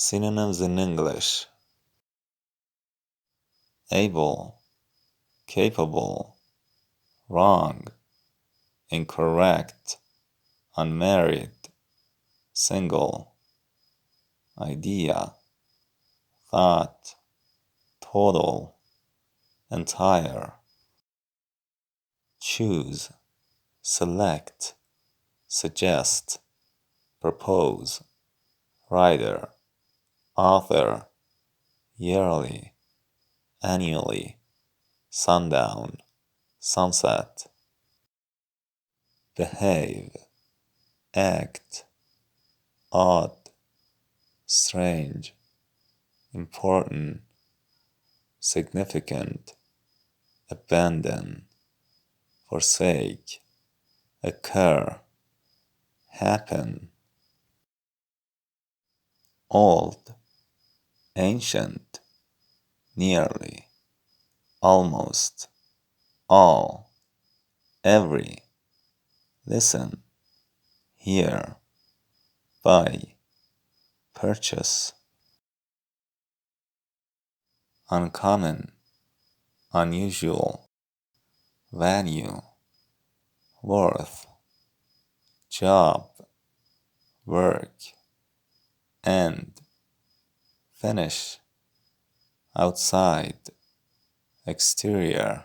Synonyms in English: able, capable, wrong, incorrect, unmarried, single, idea, thought, total, entire, choose, select, suggest, propose, writer, author, yearly, annually, sundown, sunset, behave, act, odd, strange, important, significant, abandon, forsake, occur, happen, old, ancient, nearly, almost, all, every, listen, hear, buy, purchase, uncommon, unusual, value, worth, job, work, end, finish, outside, exterior,